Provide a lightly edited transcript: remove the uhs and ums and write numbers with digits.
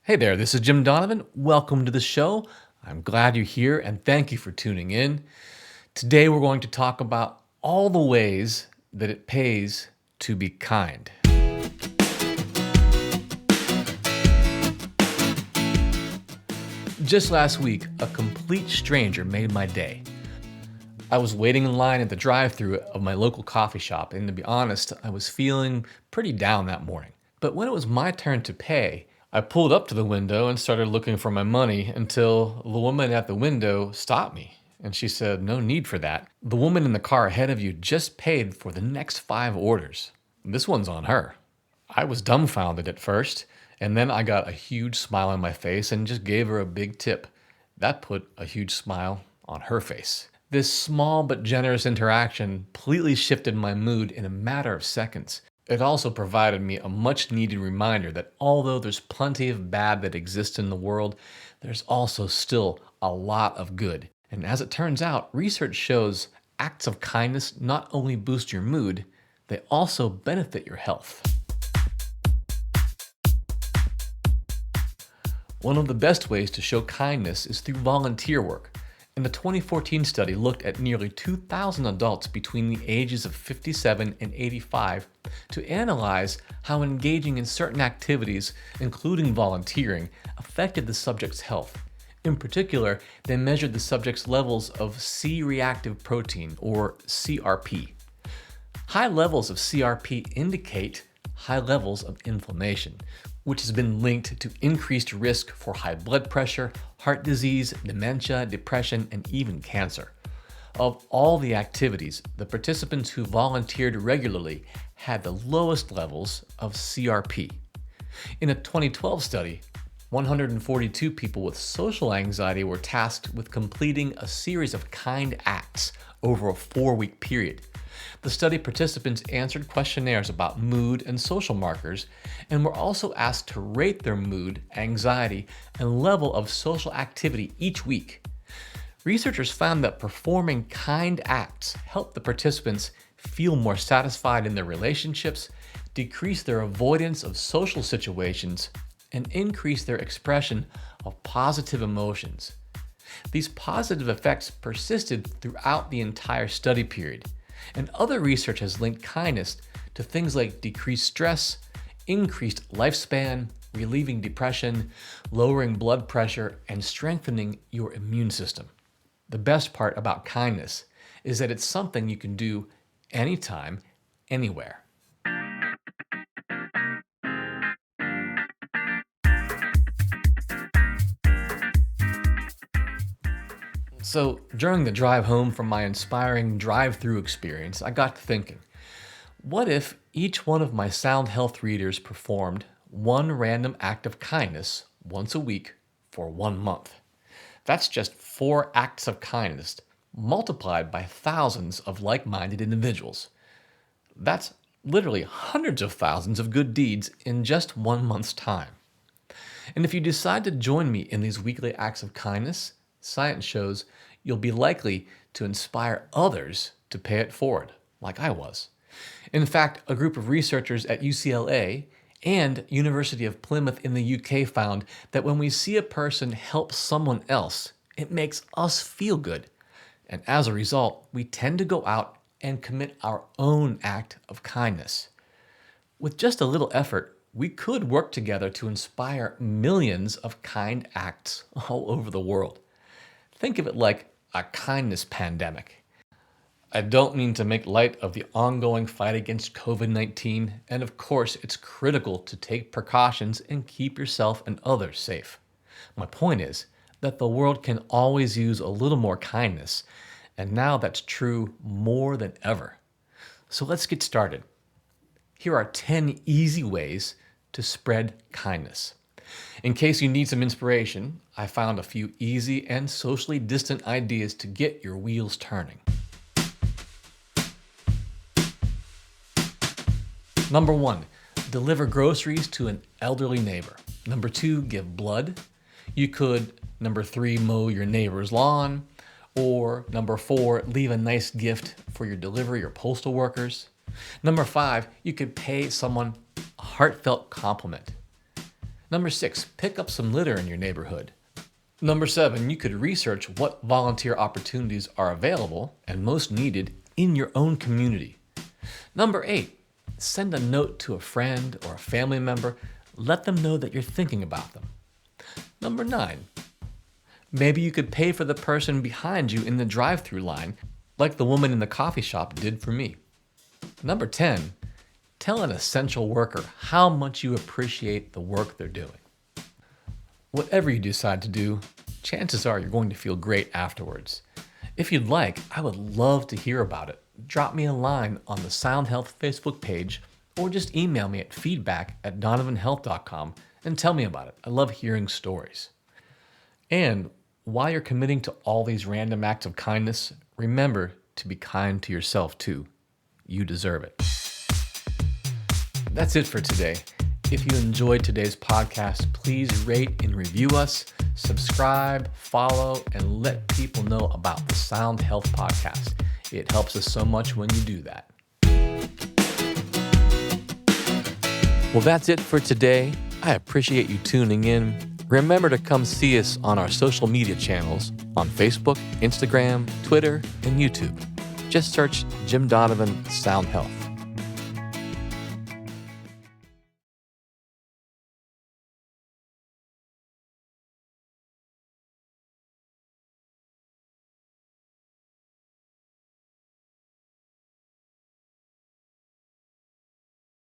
Hey there, this is Jim Donovan. Welcome to the show. I'm glad you're here and thank you for tuning in. Today we're going to talk about all the ways that it pays to be kind. Just last week, a complete stranger made my day. I was waiting in line at the drive-thru of my local coffee shop, and to be honest, I was feeling pretty down that morning. But when it was my turn to pay, I pulled up to the window and started looking for my money until the woman at the window stopped me. And she said, "No need for that. The woman in the car ahead of you just paid for the next 5 orders. This one's on her." I was dumbfounded at first, and then I got a huge smile on my face and just gave her a big tip. That put a huge smile on her face. This small but generous interaction completely shifted my mood in a matter of seconds. It also provided me a much needed reminder that although there's plenty of bad that exists in the world, there's also still a lot of good. And as it turns out, research shows acts of kindness not only boost your mood, they also benefit your health. One of the best ways to show kindness is through volunteer work. And a 2014 study looked at nearly 2,000 adults between the ages of 57 and 85 to analyze how engaging in certain activities, including volunteering, affected the subject's health. In particular, they measured the subject's levels of C-reactive protein, or CRP. High levels of CRP indicate high levels of inflammation, which has been linked to increased risk for high blood pressure, heart disease, dementia, depression, and even cancer. Of all the activities, the participants who volunteered regularly had the lowest levels of CRP. In a 2012 study, 142 people with social anxiety were tasked with completing a series of kind acts over a 4-week period. The study participants answered questionnaires about mood and social markers and were also asked to rate their mood, anxiety, and level of social activity each week. Researchers found that performing kind acts helped the participants feel more satisfied in their relationships, decrease their avoidance of social situations, and increase their expression of positive emotions. These positive effects persisted throughout the entire study period. And other research has linked kindness to things like decreased stress, increased lifespan, relieving depression, lowering blood pressure, and strengthening your immune system. The best part about kindness is that it's something you can do anytime, anywhere. So, during the drive home from my inspiring drive-through experience, I got to thinking, what if each one of my Sound Health readers performed one random act of kindness once a week for 1 month? That's just 4 acts of kindness multiplied by thousands of like-minded individuals. That's literally hundreds of thousands of good deeds in just 1 month's time. And if you decide to join me in these weekly acts of kindness, science shows you'll be likely to inspire others to pay it forward, like I was. In fact, a group of researchers at UCLA and University of Plymouth in the UK found that when we see a person help someone else, it makes us feel good. And as a result, we tend to go out and commit our own act of kindness. With just a little effort, we could work together to inspire millions of kind acts all over the world. Think of it like a kindness pandemic. I don't mean to make light of the ongoing fight against COVID-19, and of course, it's critical to take precautions and keep yourself and others safe. My point is that the world can always use a little more kindness, and now that's true more than ever. So let's get started. Here are 10 easy ways to spread kindness. In case you need some inspiration, I found a few easy and socially distant ideas to get your wheels turning. Number 1, deliver groceries to an elderly neighbor. Number 2, give blood. You could, number 3, mow your neighbor's lawn. Or number 4, leave a nice gift for your delivery or postal workers. Number 5, you could pay someone a heartfelt compliment. Number 6, pick up some litter in your neighborhood. Number 7, you could research what volunteer opportunities are available and most needed in your own community. Number 8, send a note to a friend or a family member. Let them know that you're thinking about them. Number 9, maybe you could pay for the person behind you in the drive-thru line, like the woman in the coffee shop did for me. Number 10, tell an essential worker how much you appreciate the work they're doing. Whatever you decide to do, chances are you're going to feel great afterwards. If you'd like, I would love to hear about it. Drop me a line on the Sound Health Facebook page or just email me at feedback@donovanhealth.com and tell me about it. I love hearing stories. And while you're committing to all these random acts of kindness, remember to be kind to yourself too. You deserve it. That's it for today. If you enjoyed today's podcast, please rate and review us, subscribe, follow, and let people know about the Sound Health Podcast. It helps us so much when you do that. Well, that's it for today. I appreciate you tuning in. Remember to come see us on our social media channels on Facebook, Instagram, Twitter, and YouTube. Just search Jim Donovan Sound Health.